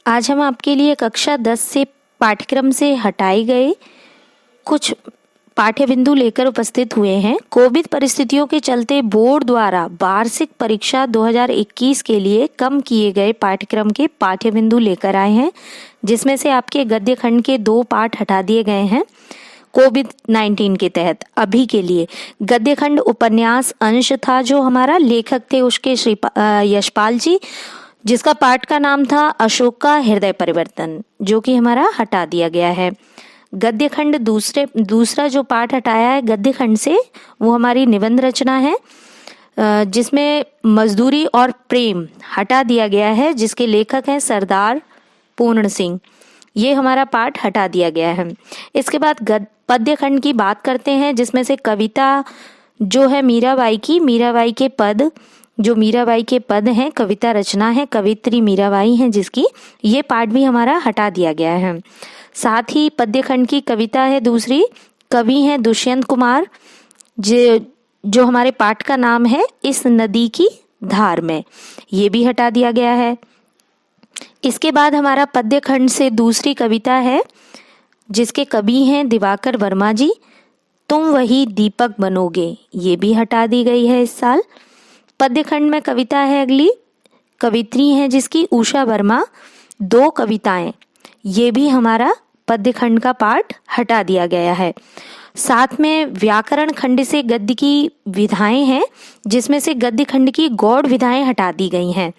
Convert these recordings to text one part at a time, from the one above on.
आज हम आपके लिए कक्षा 10 से पाठ्यक्रम से हटाए गए कुछ पाठ्य बिंदु लेकर उपस्थित हुए हैं। कोविड परिस्थितियों के चलते बोर्ड द्वारा वार्षिक परीक्षा 2021 के लिए कम किए गए पाठ्यक्रम के पाठ्य बिंदु लेकर आए हैं, जिसमें से आपके गद्य खंड के 2 पाठ हटा दिए गए हैं। कोविड-19 के तहत अभी के लिए गद्य खंड उपन्यास अंश था, जो हमारा लेखक थे उसके श्री यशपाल जी, जिसका पाठ का नाम था अशोक का हृदय परिवर्तन, जो कि हमारा हटा दिया गया है। गद्य खंड दूसरा जो पाठ हटाया है गद्य खंड से, वो हमारी निबंध रचना है, जिसमें मजदूरी और प्रेम हटा दिया गया है, जिसके लेखक हैं सरदार पूर्ण सिंह। ये हमारा पाठ हटा दिया गया है। इसके बाद पद्य खंड की बात करते हैं, जिसमें से कविता जो है मीराबाई के पद, जो मीराबाई के पद हैं, कविता रचना है, कवित्री मीराबाई हैं जिसकी, ये पाठ भी हमारा हटा दिया गया है। साथ ही पद्य खंड की कविता है दूसरी, कवि हैं दुष्यंत कुमार, जो हमारे पाठ का नाम है इस नदी की धार में, ये भी हटा दिया गया है। इसके बाद हमारा पद्य खंड से दूसरी कविता है, जिसके कवि हैं दिवाकर वर्मा जी, तुम वही दीपक बनोगे, ये भी हटा दी गई है इस साल। पद्य खंड में कविता है अगली, कवित्री हैं जिसकी उषा वर्मा, 2 कविताएं, ये भी हमारा पद्य खंड का पाठ हटा दिया गया है। साथ में व्याकरण खंड से गद्य की विधाएं हैं, जिसमें से गद्य खंड की गौड़ विधाएं हटा दी गई हैं।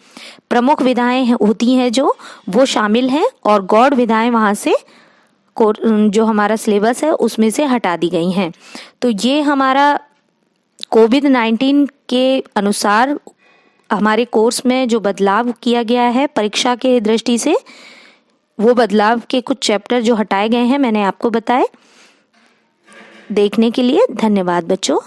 प्रमुख विधाएं होती हैं जो वो शामिल हैं, और गौड़ विधाएं वहाँ से जो हमारा सिलेबस है उसमें से हटा दी गई हैं। तो ये हमारा कोविड-19 के अनुसार हमारे कोर्स में जो बदलाव किया गया है परीक्षा के दृष्टि से, वो बदलाव के कुछ चैप्टर जो हटाए गए हैं मैंने आपको बताए। देखने के लिए धन्यवाद बच्चों।